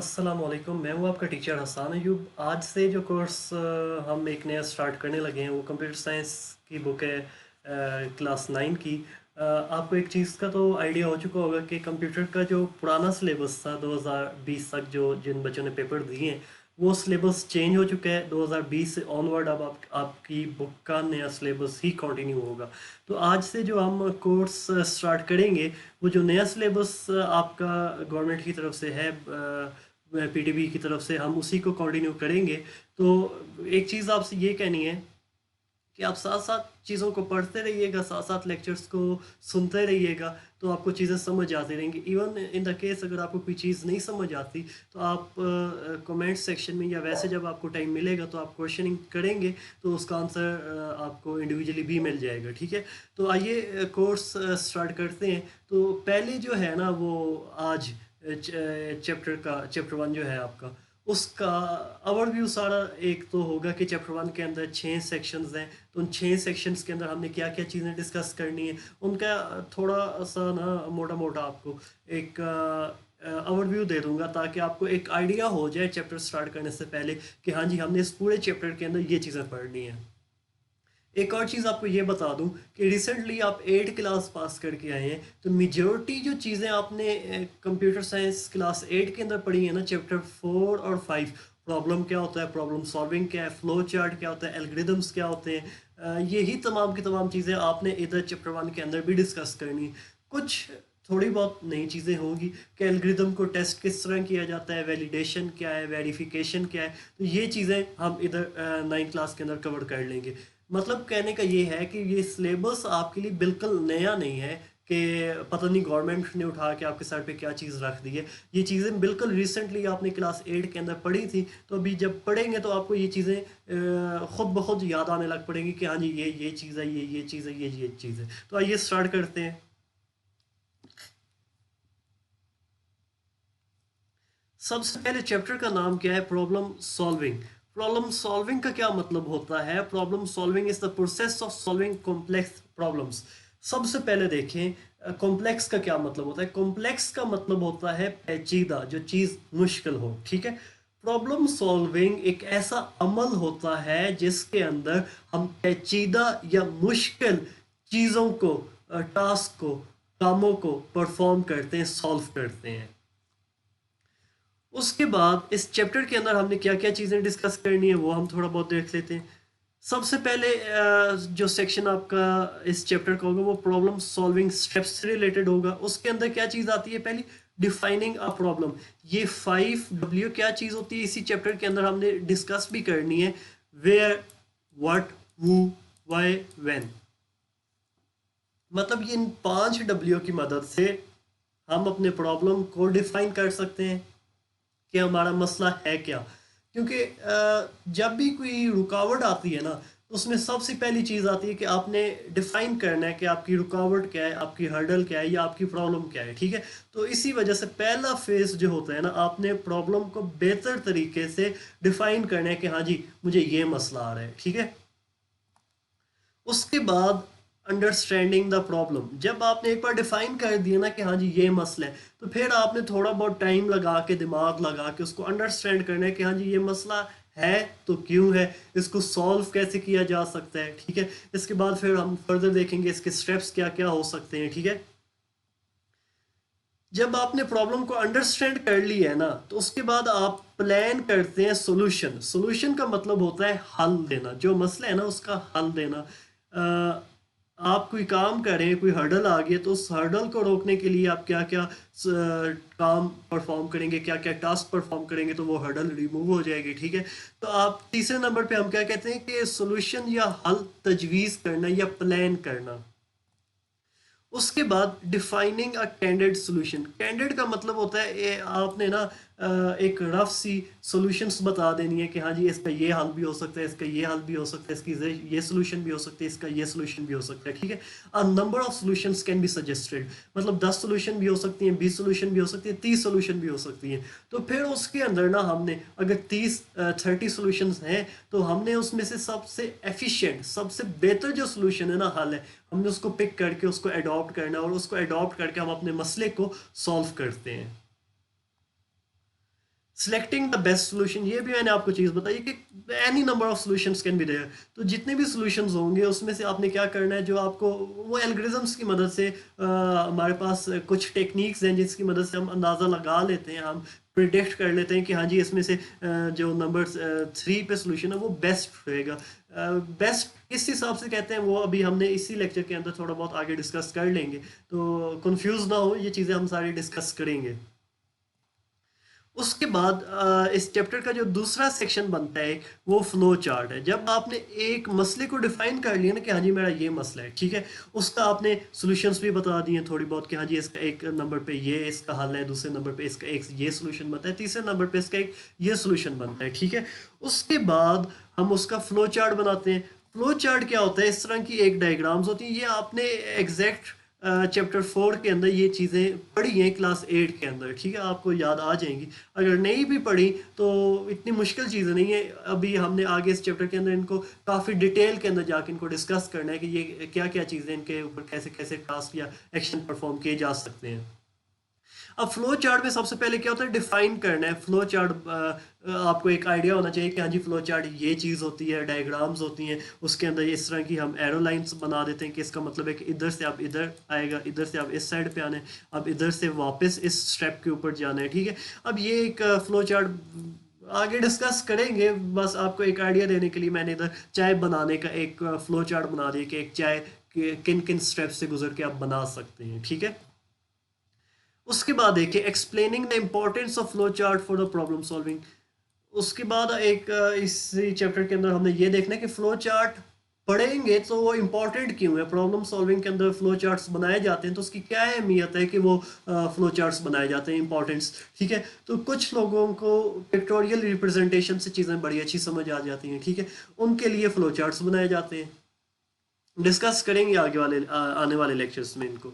अस्सलामुअलैकुम। मैं हूँ आपका टीचर हसान अयूब। आज से जो कोर्स हम एक नया स्टार्ट करने लगे हैं वो कंप्यूटर साइंस की बुक है, क्लास 9 की। आपको एक चीज़ का तो आइडिया हो चुका होगा कि कंप्यूटर का जो पुराना सिलेबस था 2020 तक, जो जिन बच्चों ने पेपर दिए हैं वो सिलेबस चेंज हो चुका है। 2020 से ऑनवर्ड अब आपकी बुक का नया सिलेबस ही कंटिन्यू होगा। तो आज से जो हम कोर्स स्टार्ट करेंगे वो जो नया सिलेबस आपका गवर्नमेंट की तरफ से है, पीटीबी की तरफ से, हम उसी को कंटिन्यू करेंगे। तो एक चीज़ आपसे ये कहनी है कि आप साथ साथ चीज़ों को पढ़ते रहिएगा, साथ साथ लेक्चर्स को सुनते रहिएगा, तो आपको चीज़ें समझ आती रहेंगी। इवन इन द केस अगर आपको कोई चीज़ नहीं समझ आती तो आप कमेंट सेक्शन में या वैसे जब आपको टाइम मिलेगा तो आप क्वेश्चनिंग करेंगे तो उसका आंसर आपको इंडिविजुअली भी मिल जाएगा। ठीक है, तो आइए कोर्स स्टार्ट करते हैं। तो पहले जो है ना वो आज चैप्टर 1 जो है आपका, उसका ओवरव्यू सारा एक तो होगा कि चैप्टर 1 के अंदर 6 सेक्शंस हैं। तो उन 6 सेक्शंस के अंदर हमने क्या क्या चीज़ें डिस्कस करनी है उनका थोड़ा सा ना मोटा मोटा आपको एक ओवरव्यू दे दूंगा, ताकि आपको एक आइडिया हो जाए चैप्टर स्टार्ट करने से पहले कि हाँ जी, हमने इस पूरे चैप्टर के अंदर ये चीज़ें पढ़नी है। एक और चीज़ आपको ये बता दूं कि रिसेंटली आप 8 क्लास पास करके आए हैं, तो मेजॉरिटी जो चीज़ें आपने कंप्यूटर साइंस क्लास 8 के अंदर पढ़ी है ना, चैप्टर 4 और 5, प्रॉब्लम क्या होता है, प्रॉब्लम सॉल्विंग क्या है, फ्लो चार्ट क्या होता है, एल्गोरिदम्स क्या होते हैं, यही तमाम की तमाम चीज़ें आपने इधर चैप्टर 1 के अंदर भी डिस्कस करनी है। कुछ थोड़ी बहुत नई चीज़ें होंगी कि एल्गोरिदम को टेस्ट किस तरह किया जाता है, वैलिडेशन क्या है, वेरिफिकेशन क्या है, तो ये चीज़ें हम इधर 9 क्लास के अंदर कवर कर लेंगे। मतलब कहने का ये है कि ये सिलेबस आपके लिए बिल्कुल नया नहीं है कि पता नहीं गवर्नमेंट ने उठा के आपके सर पे क्या चीज़ रख दी है। ये चीज़ें बिल्कुल रिसेंटली आपने क्लास 8 के अंदर पढ़ी थी, तो अभी जब पढ़ेंगे तो आपको ये चीज़ें खुद ब खुद याद आने लग पड़ेंगी कि हाँ जी, ये चीज़ है, ये चीज़ है, ये चीज़ है। तो आइए स्टार्ट करते हैं। सबसे पहले चैप्टर का नाम क्या है? Problem solving. प्रॉब्लम सॉल्विंग का क्या मतलब होता है? Problem solving is the process of solving complex problems. सबसे पहले देखें कॉम्प्लेक्स का क्या मतलब होता है। कॉम्प्लेक्स का मतलब होता है पेचीदा, जो चीज़ मुश्किल हो। ठीक है, प्रॉब्लम सॉल्विंग एक ऐसा अमल होता है जिसके अंदर हम पेचीदा या मुश्किल चीज़ों को, टास्क को, कामों को परफॉर्म करते हैं, सॉल्व करते हैं। उसके बाद इस चैप्टर के अंदर हमने क्या क्या चीज़ें डिस्कस करनी है वो हम थोड़ा बहुत देख लेते हैं। सबसे पहले जो सेक्शन आपका इस चैप्टर का होगा वो प्रॉब्लम सॉल्विंग स्टेप्स से रिलेटेड होगा। उसके अंदर क्या चीज़ आती है? पहली, डिफाइनिंग अ प्रॉब्लम। ये 5W क्या चीज़ होती है इसी चैप्टर के अंदर हमने डिस्कस भी करनी है। Where, what, who, why, when. मतलब ये इन 5W की मदद से हम अपने प्रॉब्लम को डिफाइन कर सकते हैं कि हमारा मसला है क्या। क्योंकि जब भी कोई रुकावट आती है ना, तो उसमें सबसे पहली चीज़ आती है कि आपने डिफाइन करना है कि आपकी रुकावट क्या है, आपकी हर्डल क्या है, या आपकी प्रॉब्लम क्या है। ठीक है, तो इसी वजह से पहला फेज जो होता है ना, आपने प्रॉब्लम को बेहतर तरीके से डिफाइन करना है कि हाँ जी, मुझे ये मसला आ रहा है। ठीक है, उसके बाद अंडरस्टैंडिंग द प्रॉब्लम। जब आपने एक बार डिफाइन कर दिया ना कि हाँ जी ये मसला है, तो फिर आपने थोड़ा बहुत टाइम लगा के, दिमाग लगा के उसको अंडरस्टैंड करना है कि हाँ जी ये मसला है तो क्यों है, इसको सॉल्व कैसे किया जा सकता है। ठीक है, इसके बाद फिर हम फर्दर देखेंगे इसके स्टेप्स क्या क्या हो सकते हैं। ठीक है, जब आपने प्रॉब्लम को अंडरस्टैंड कर लिया है ना, तो उसके बाद आप प्लान करते हैं सोल्यूशन। सोल्यूशन का मतलब होता है हल देना, जो मसला है ना उसका हल देना। आप कोई काम करें, कोई हर्डल आ गया, तो उस हर्डल को रोकने के लिए आप क्या क्या काम परफॉर्म करेंगे, क्या क्या टास्क परफॉर्म करेंगे, तो वो हर्डल रिमूव हो जाएगी। ठीक है, तो आप तीसरे नंबर पे हम क्या कहते हैं कि सोल्यूशन या हल तजवीज़ करना या प्लान करना। उसके बाद डिफाइनिंग अ कैंडिड सोल्यूशन। कैंडिड का मतलब होता है ये आपने ना एक रफ सी सॉल्यूशंस बता देनी है कि हाँ जी इसका ये हल भी हो सकता है, इसका ये हल भी हो सकता है, इसकी ये सोल्यूशन भी हो सकती है, इसका ये सोल्यूशन भी हो सकता है। ठीक है, a number of solutions can B suggested. मतलब 10 सोल्यूशन भी हो सकती हैं, 20 सोल्यूशन भी हो सकती है, 30 सोल्यूशन भी हो सकती हैं। तो फिर उसके अंदर ना हमने अगर 30 सोल्यूशंस हैं, तो हमने उसमें से सबसे एफिशिएंट, सबसे बेहतर जो सोल्यूशन है ना, हल है, हमने उसको पिक करके उसको अडॉप्ट करना है, और उसको अडॉप्ट करके हम अपने मसले को सॉल्व करते हैं। सिलेक्टिंग द बेस्ट सोल्यूशन, ये भी मैंने आपको चीज़ बताई कि any number of solutions can be there. तो जितने भी सॉल्यूशंस होंगे उसमें से आपने क्या करना है, जो आपको वो एल्गोरिथम्स की मदद से हमारे पास कुछ टेक्निक्स हैं जिसकी मदद से हम अंदाज़ा लगा लेते हैं, हम प्रिडिक्ट कर लेते हैं कि हाँ जी इसमें से जो नंबर 3 पे सोल्यूशन है वो बेस्ट रहेगा। बेस्ट किस हिसाब से कहते हैं वो अभी हमने इसी लेक्चर के अंदर थोड़ा बहुत आगे डिस्कस कर लेंगे, तो कंफ्यूज ना हो, ये चीज़ें हम सारी डिस्कस करेंगे। उसके बाद इस चैप्टर का जो दूसरा सेक्शन बनता है वो फ्लो चार्ट है। जब आपने एक मसले को डिफाइन कर लिया ना कि हाँ जी मेरा ये मसला है, ठीक है, उसका आपने सॉल्यूशंस भी बता दिए थोड़ी बहुत कि हाँ जी इसका एक नंबर पे ये इसका हल है, दूसरे नंबर पे इसका एक ये सॉल्यूशन बनता है, तीसरे नंबर पे इसका एक ये सॉल्यूशन बनता है, ठीक है। उसके बाद हम उसका फ्लो चार्ट बनाते हैं। फ्लो चार्ट क्या होता है, इस तरह की एक डायग्राम्स होती हैं, ये आपने एग्जैक्ट चैप्टर 4 के अंदर ये चीज़ें पढ़ी हैं क्लास 8 के अंदर, ठीक है, आपको याद आ जाएंगी। अगर नहीं भी पढ़ी तो इतनी मुश्किल चीज़ें नहीं है, अभी हमने आगे इस चैप्टर के अंदर इनको काफ़ी डिटेल के अंदर जाके इनको डिस्कस करना है कि ये क्या क्या चीज़ें इनके ऊपर कैसे कैसे टास्क या एक्शन परफॉर्म किए जा सकते हैं। अब फ्लो चार्ट में सबसे पहले क्या होता है, डिफाइन करना है फ्लो चार्ट। आपको एक आइडिया होना चाहिए कि हाँ जी फ्लो चार्ट ये चीज़ होती है, डायग्राम्स होती हैं, उसके अंदर इस तरह की हम एरो लाइंस बना देते हैं कि इसका मतलब है कि इधर से आप इधर आएगा, इधर से आप इस साइड पे आना है, अब इधर से वापस इस स्टेप के ऊपर जाना है, ठीक है। अब ये एक फ्लो चार्ट आगे डिस्कस करेंगे, बस आपको एक आइडिया देने के लिए मैंने इधर चाय बनाने का एक फ्लो चार्ट बना दिया कि एक चाय किन किन स्टेप्स से गुजर के आप बना सकते हैं, ठीक है। उसके बाद देखिए explaining the importance of flow chart for the problem solving. उसके बाद एक इसी चैप्टर के अंदर हमने ये देखना है कि फ्लो चार्ट पढ़ेंगे तो वो इम्पोर्टेंट क्यों है, प्रॉब्लम सॉल्विंग के अंदर फ्लो चार्ट्स बनाए जाते हैं तो उसकी क्या अहमियत है कि वो फ्लो चार्ट्स बनाए जाते हैं, इंपॉर्टेंस, ठीक है। तो कुछ लोगों को पिक्टोरियल रिप्रेजेंटेशन से चीज़ें बड़ी अच्छी समझ आ जाती हैं, ठीक है, उनके लिए फ्लो चार्ट्स बनाए जाते हैं। डिस्कस करेंगे आगे वाले आने वाले लेक्चर्स में इनको।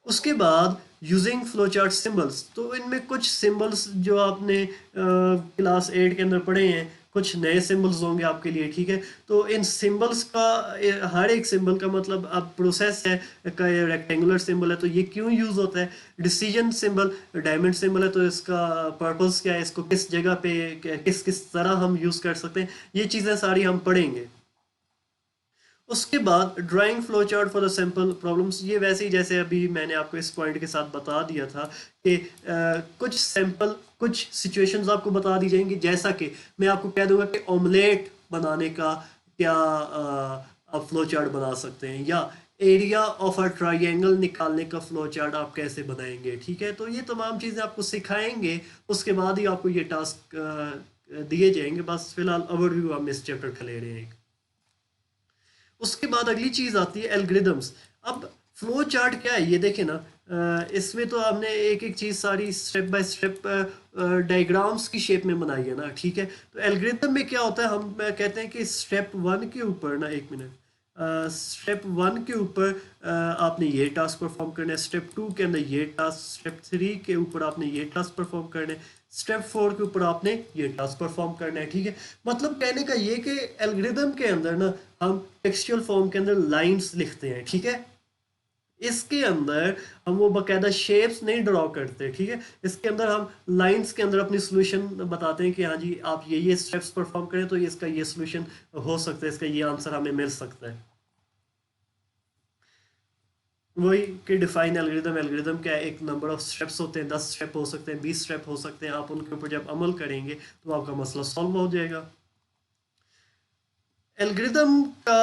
उसके बाद यूजिंग फ्लोचार्ट सिंबल्स, तो इनमें कुछ सिंबल्स जो आपने क्लास 8 के अंदर पढ़े हैं, कुछ नए सिंबल्स होंगे आपके लिए, ठीक है। तो इन सिंबल्स का हर एक सिंबल का मतलब अब प्रोसेस है का, रेक्टेंगुलर सिंबल है तो ये क्यों यूज होता है, डिसीजन सिंबल डायमंड सिंबल है तो इसका पर्पस क्या है, इसको किस जगह पे किस किस तरह हम यूज कर सकते हैं, ये चीज़ें सारी हम पढ़ेंगे। उसके बाद drawing flow chart for the simple problems, ये वैसे ही जैसे अभी मैंने आपको इस पॉइंट के साथ बता दिया था कि कुछ सैंपल कुछ सिचुएशंस आपको बता दी जाएंगी, जैसा कि मैं आपको कह दूंगा कि ऑमलेट बनाने का क्या आप फ्लो चार्ट बना सकते हैं, या एरिया ऑफ अ ट्राइंगल निकालने का फ्लो चार्ट आप कैसे बनाएंगे, ठीक है। तो ये तमाम चीज़ें आपको सिखाएंगे, उसके बाद ही आपको ये टास्क दिए जाएंगे। बस फिलहाल ओवरव्यू हम इस चैप्टर का ले रहे हैं। उसके बाद अगली चीज आती है एल्गोरिदम्स। अब फ्लो चार्ट क्या है ये देखें ना, इसमें तो हमने एक एक चीज सारी स्टेप बाय स्टेप डायग्राम्स की शेप में बनाई है ना, ठीक है। तो एल्गोरिदम में क्या होता है, हम कहते हैं कि स्टेप 1 के ऊपर ना, एक मिनट, स्टेप 1 के ऊपर आपने ये टास्क परफॉर्म करना है, स्टेप 2 के अंदर ये टास्क, स्टेप 3 के ऊपर आपने ये टास्क परफॉर्म करना है, स्टेप 4 के ऊपर आपने ये टास्क परफॉर्म करना है, ठीक है। मतलब कहने का ये कि एल्गोरिदम के अंदर ना हम टेक्सचुअल फॉर्म के अंदर लाइंस लिखते हैं, ठीक है। इसके अंदर हम वो बाकायदा शेप्स नहीं ड्रॉ करते, ठीक है। इसके अंदर हम लाइंस के अंदर अपनी सोल्यूशन बताते हैं कि हाँ जी आप ये स्टेप्स परफॉर्म करें तो इसका ये सोल्यूशन हो सकता है, इसका ये आंसर हमें मिल सकता है। वही कि डिफाइन एल्गोरिदम, एल्गोरिदम क्या है, एक नंबर ऑफ स्टेप्स होते हैं, 10 स्टेप हो सकते हैं, 20 स्टेप हो सकते हैं, आप उनके ऊपर जब अमल करेंगे तो आपका मसला सॉल्व हो जाएगा। एल्गोरिदम का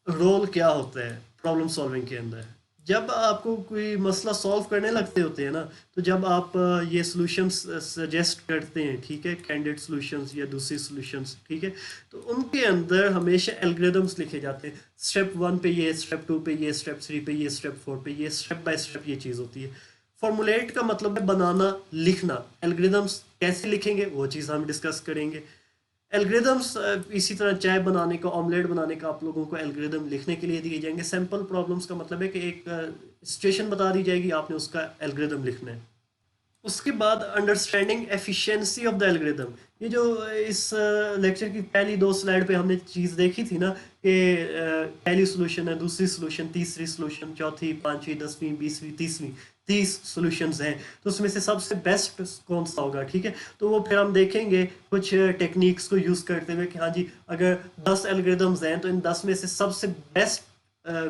रोल क्या होता है प्रॉब्लम सॉल्विंग के अंदर, जब आपको कोई मसला सॉल्व करने लगते होते हैं ना, तो जब आप ये सॉल्यूशंस सजेस्ट करते हैं, ठीक है, कैंडिडेट सॉल्यूशंस या दूसरी सॉल्यूशंस, ठीक है, तो उनके अंदर हमेशा एल्गोरिदम्स लिखे जाते हैं। स्टेप 1 पे ये, स्टेप 2 पे ये, स्टेप 3 पे ये, स्टेप 4 पे ये, स्टेप बाय स्टेप ये चीज़ होती है। फॉर्मुलेट का मतलब है बनाना, लिखना। एल्गोरिदम्स कैसे लिखेंगे वो चीज़ हम डिस्कस करेंगे। एल्गोरिदम्स इसी तरह चाय बनाने का, ऑमलेट बनाने का आप लोगों को एल्गोरिदम लिखने के लिए दिए जाएंगे। सिंपल प्रॉब्लम्स का मतलब है कि एक सिचुएशन बता दी जाएगी, आपने उसका एल्गोरिदम लिखना है। उसके बाद understanding efficiency of the algorithm, ये जो इस लेक्चर की पहली 2 स्लाइड पे हमने चीज़ देखी थी ना कि पहली सोल्यूशन है, दूसरी सोल्यूशन, तीसरी सोल्यूशन, चौथी, पांचवी, 10वीं, 20वीं, 30वीं, 30 सॉल्यूशंस हैं, तो उसमें से सबसे बेस्ट कौन सा होगा, ठीक है। तो वो फिर हम देखेंगे कुछ टेक्निक्स को यूज़ करते हुए कि हाँ जी, अगर 10 एल्गोरिदम्स हैं तो इन 10 में से सबसे बेस्ट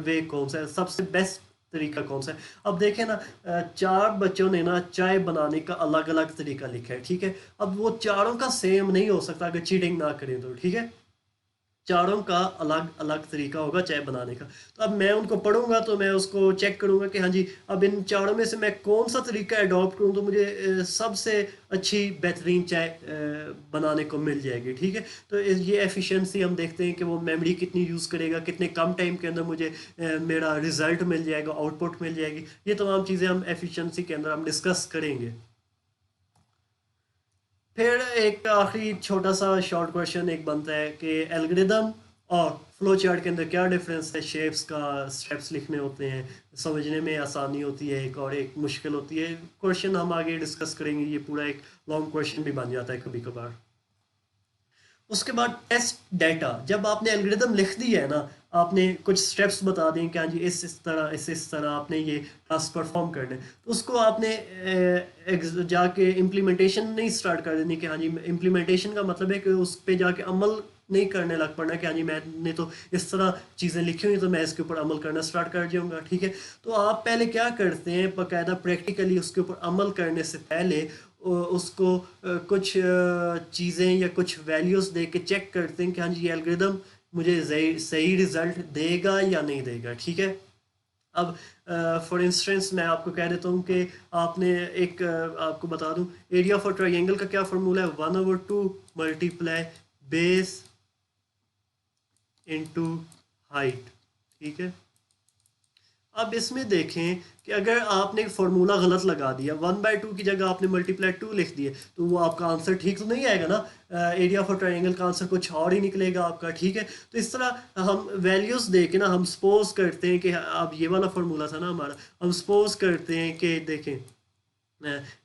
वे कौन सा है, सबसे बेस्ट तरीका कौन सा है। अब देखें ना, चार बच्चों ने ना चाय बनाने का अलग अलग तरीका लिखा है, ठीक है। अब वो चारों का सेम नहीं हो सकता अगर चीटिंग ना करें तो, ठीक है। चारों का अलग अलग तरीका होगा चाय बनाने का। तो अब मैं उनको पढ़ूंगा तो मैं उसको चेक करूंगा कि हाँ जी, अब इन चारों में से मैं कौन सा तरीका अडॉप्ट करूँ तो मुझे सबसे अच्छी बेहतरीन चाय बनाने को मिल जाएगी, ठीक है। तो ये एफिशिएंसी हम देखते हैं कि वो मेमोरी कितनी यूज़ करेगा, कितने कम टाइम के अंदर मुझे मेरा रिजल्ट मिल जाएगा, आउटपुट मिल जाएगी। ये तमाम चीज़ें हम एफिशिएंसी के अंदर हम डिस्कस करेंगे। फिर एक आखिरी छोटा सा शॉर्ट क्वेश्चन एक बनता है कि एल्गोरिदम और फ्लो चार्ट के अंदर क्या डिफरेंस है। शेप्स का स्टेप्स लिखने होते हैं, समझने में आसानी होती है एक, और एक मुश्किल होती है। क्वेश्चन हम आगे डिस्कस करेंगे, ये पूरा एक लॉन्ग क्वेश्चन भी बन जाता है कभी कभार। उसके बाद टेस्ट डाटा, जब आपने एल्गोरिदम लिख दिया है ना, आपने कुछ स्टेप्स बता दें कि हाँ जी इस तरह इस तरह आपने ये टास्क परफॉर्म करने, तो उसको आपने जाके इम्प्लीमेंटेशन नहीं स्टार्ट कर देनी कि हाँ जी, इम्प्लीमेंटेशन का मतलब है कि उस पर जाके अमल नहीं करने लग पड़ना कि हाँ जी मैंने तो इस तरह चीज़ें लिखी हुई तो मैं इसके ऊपर अमल करना स्टार्ट कर जाऊँगा, ठीक है। तो आप पहले क्या करते हैं, बाकायदा प्रैक्टिकली उसके ऊपर अमल करने से पहले उसको कुछ चीज़ें या कुछ वैल्यूज़ दे के चेक करते हैं कि हाँ जी ये एल्गोरिदम मुझे सही रिजल्ट देगा या नहीं देगा, ठीक है। अब फॉर इंस्टेंस मैं आपको कह देता हूँ कि आपने एक आपको बता दूँ, एरिया फॉर ट्राइंगल का क्या फार्मूला है, 1/2 मल्टीप्लाई बेस इनटू हाइट, ठीक है। अब इसमें देखें कि अगर आपने फॉर्मूला गलत लगा दिया, 1/2 की जगह आपने मल्टीप्लाई 2 लिख दिए, तो वो आपका आंसर ठीक तो नहीं आएगा ना। एरिया फॉर ट्रायंगल का आंसर कुछ और ही निकलेगा आपका, ठीक है। तो इस तरह हम वैल्यूज़ दे के ना, हम सपोज करते हैं कि अब ये वाला फार्मूला था ना हमारा, हम सपोज करते हैं कि देखें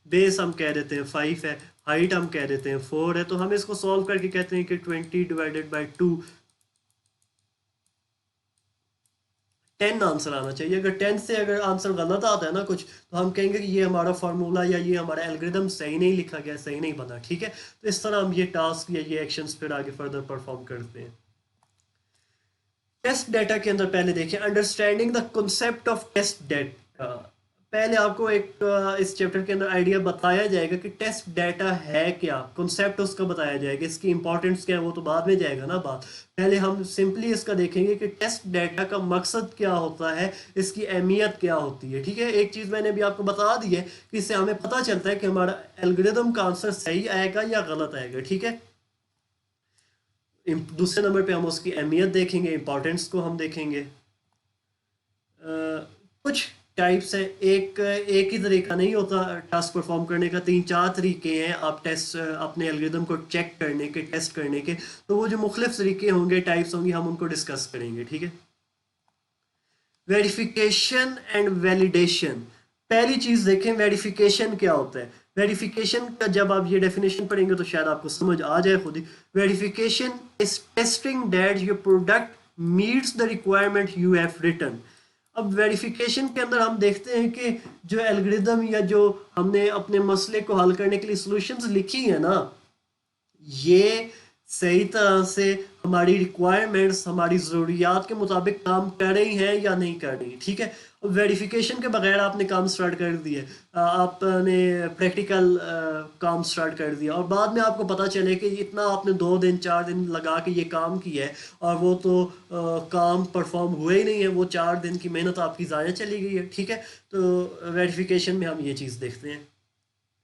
बेस हम कह देते हैं 5 है, हाइट हम कह देते हैं 4 है, तो हम इसको सॉल्व करके कहते हैं कि 20/2 10 आंसर आना चाहिए। अगर 10 से अगर आंसर गलत आता है ना कुछ, तो हम कहेंगे कि ये हमारा फार्मूला या ये हमारा एल्गोरिदम सही नहीं लिखा गया, सही नहीं बना, ठीक है। तो इस तरह हम ये टास्क या ये एक्शंस फिर आगे फर्दर परफॉर्म करते हैं। टेस्ट डेटा के अंदर पहले देखिए, understanding the concept of test data. पहले आपको एक इस चैप्टर के अंदर आइडिया बताया जाएगा कि टेस्ट डेटा है क्या, कॉन्सेप्ट उसका बताया जाएगा, इसकी इंपॉर्टेंस क्या है वो तो बाद में जाएगा ना बात। पहले हम सिंपली इसका देखेंगे कि टेस्ट डेटा का मकसद क्या होता है, इसकी अहमियत क्या होती है, ठीक है। एक चीज़ मैंने भी आपको बता दी है कि इससे हमें पता चलता है कि हमारा एल्गोरिदम का आंसर सही आएगा या गलत आएगा, ठीक है। दूसरे नंबर पे हम उसकी अहमियत देखेंगे, इंपॉर्टेंस को हम देखेंगे। कुछ टाइप्स है, एक ही तरीका नहीं होता टास्क परफॉर्म करने का, 3-4 तरीके हैं आप टेस्ट अपने एल्गोरिदम को चेक करने के, टेस्ट करने के। तो वो जो मुख्तलिफ तरीके होंगे, टाइप्स होंगी, हम उनको डिस्कस करेंगे, ठीक है। वेरिफिकेशन एंड वैलिडेशन, पहली चीज देखें वेरिफिकेशन क्या होता है। वेरिफिकेशन का जब आप ये डेफिनेशन पढ़ेंगे तो शायद आपको समझ आ जाए खुद ही। Verification is testing that your product meets the requirement you have written. अब वेरिफिकेशन के अंदर हम देखते हैं कि जो एल्गोरिदम या जो हमने अपने मसले को हल करने के लिए सॉल्यूशंस लिखी है ना, ये सही तरह से हमारी रिक्वायरमेंट्स, हमारी ज़रूरियात के मुताबिक काम कर रही हैं या नहीं कर रही, ठीक है। वेरिफिकेशन के बगैर आपने काम स्टार्ट कर दिया, आपने प्रैक्टिकल काम स्टार्ट कर दिया, और बाद में आपको पता चले कि इतना आपने 2 दिन 4 दिन लगा के ये काम किया है और वो तो काम परफॉर्म हुए ही नहीं है, वो 4 दिन की मेहनत आपकी ज़ाया चली गई है, ठीक है। तो वेरिफिकेशन में हम ये चीज़ देखते हैं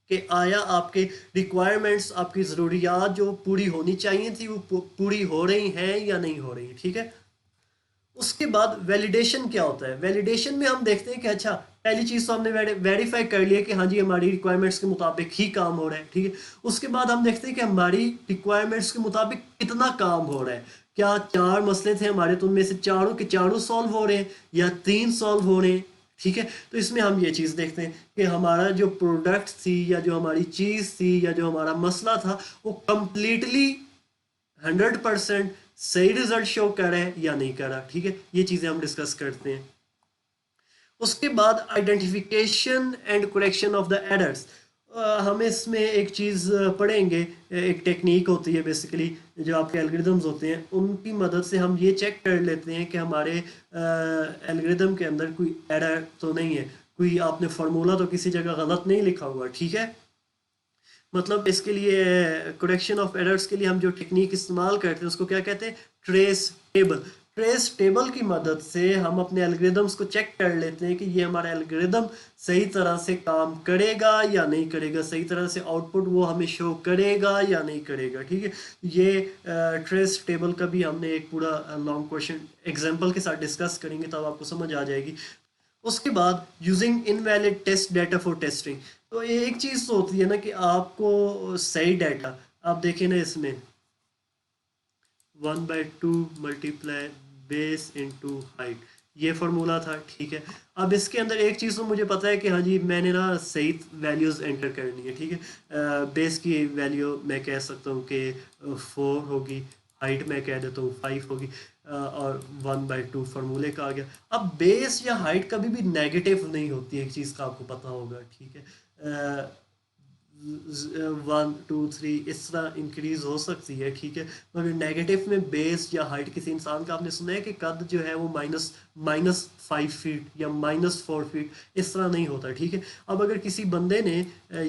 कि आया आपके रिक्वायरमेंट्स, आपकी ज़रूरियात जो पूरी होनी चाहिए थी वो पूरी हो रही हैं या नहीं हो रही, ठीक है। उसके बाद वैलिडेशन क्या होता है। वैलिडेशन में हम देखते हैं कि अच्छा, पहली चीज़ तो हमने वेरीफाई कर लिया कि हाँ जी हमारी रिक्वायरमेंट्स के मुताबिक ही काम हो रहा है, ठीक है। उसके बाद हम देखते हैं कि हमारी रिक्वायरमेंट्स के मुताबिक कितना काम हो रहा है। क्या 4 मसले थे हमारे, तो उनमें से चारों के चारों सॉल्व हो रहे हैं या 3 सॉल्व हो रहे हैं, ठीक है। तो इसमें हम ये चीज़ देखते हैं कि हमारा जो प्रोडक्ट थी या जो हमारी चीज़ थी या जो हमारा मसला था वो कंप्लीटली 100% सही रिजल्ट शो कर रहा है या नहीं कर रहा, ठीक है। ये चीज़ें हम डिस्कस करते हैं। उसके बाद identification and correction of the errors. हम इसमें एक चीज़ पढ़ेंगे, एक टेक्निक होती है बेसिकली, जो आपके एल्गोरिदम्स होते हैं उनकी मदद से हम ये चेक कर लेते हैं कि हमारे एल्गोरिदम के अंदर कोई एरर तो नहीं है, कोई आपने फार्मूला तो किसी जगह गलत नहीं लिखा हुआ, ठीक है। मतलब इसके लिए करेक्शन ऑफ एरर्स के लिए हम जो टेक्निक इस्तेमाल करते हैं उसको क्या कहते हैं, ट्रेस टेबल। ट्रेस टेबल की मदद से हम अपने एल्गोरिदम्स को चेक कर लेते हैं कि ये हमारा एल्गोरिदम सही तरह से काम करेगा या नहीं करेगा, सही तरह से आउटपुट वो हमें शो करेगा या नहीं करेगा, ठीक है। ये ट्रेस टेबल का भी हमने एक पूरा लॉन्ग क्वेश्चन एग्जांपल के साथ डिस्कस करेंगे, तब आपको समझ आ जाएगी। उसके बाद using invalid test data for testing. तो ये एक चीज़ तो होती है ना कि आपको सही डाटा, आप देखें ना इसमें 1/2 मल्टीप्लाई बेस इनटू हाइट, ये फार्मूला था, ठीक है। अब इसके अंदर एक चीज़ तो मुझे पता है कि हाँ जी मैंने ना सही वैल्यूज़ एंटर करनी है, ठीक है। बेस की वैल्यू मैं कह सकता हूँ कि 4 होगी, हाइट मैं कह देता हूँ 5 होगी, और 1/2 फार्मूले का आ गया। अब बेस या हाइट कभी भी नेगेटिव नहीं होती है, एक चीज़ का आपको पता होगा, ठीक है। 1 2 3 इस तरह इंक्रीज हो सकती है, ठीक है। मगर नेगेटिव में बेस या हाइट, किसी इंसान का आपने सुना है कि कद जो है वो -5 फीट या -4 फीट इस तरह नहीं होता, ठीक है। अब अगर किसी बंदे ने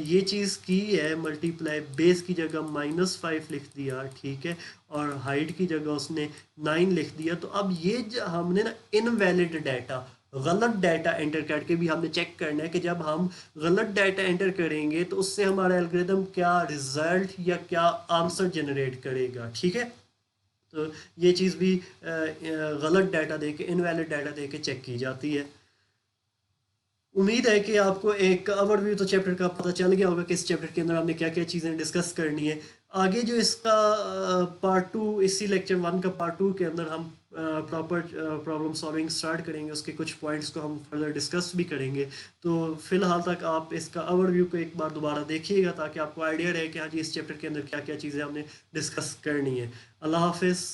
ये चीज़ की है, मल्टीप्लाई बेस की जगह -5 लिख दिया, ठीक है, और हाइट की जगह उसने 9 लिख दिया, तो अब ये हमने ना इनवैलिड डाटा, गलत डाटा एंटर करके भी हमने चेक करना है कि जब हम गलत डाटा एंटर करेंगे तो उससे हमारा एल्गोरिदम क्या रिजल्ट या क्या आंसर जनरेट करेगा, ठीक है। तो ये चीज़ भी गलत डाटा दे के, इनवैलिड डाटा दे के चेक की जाती है। उम्मीद है कि आपको एक ओवरव्यू तो चैप्टर का पता चल गया होगा कि इस चैप्टर के अंदर हमने क्या क्या चीज़ें डिस्कस करनी है। आगे जो इसका पार्ट 2, इसी लेक्चर 1 का पार्ट 2 के अंदर हम प्रॉपर प्रॉब्लम सॉल्विंग स्टार्ट करेंगे, उसके कुछ पॉइंट्स को हम फर्दर डिस्कस भी करेंगे। तो फ़िलहाल तक आप इसका ओवरव्यू को एक बार दोबारा देखिएगा ताकि आपको आइडिया रहे कि हाँ जी इस चैप्टर के अंदर क्या क्या चीज़ें हमने डिस्कस करनी है। अल्लाह हाफिज़।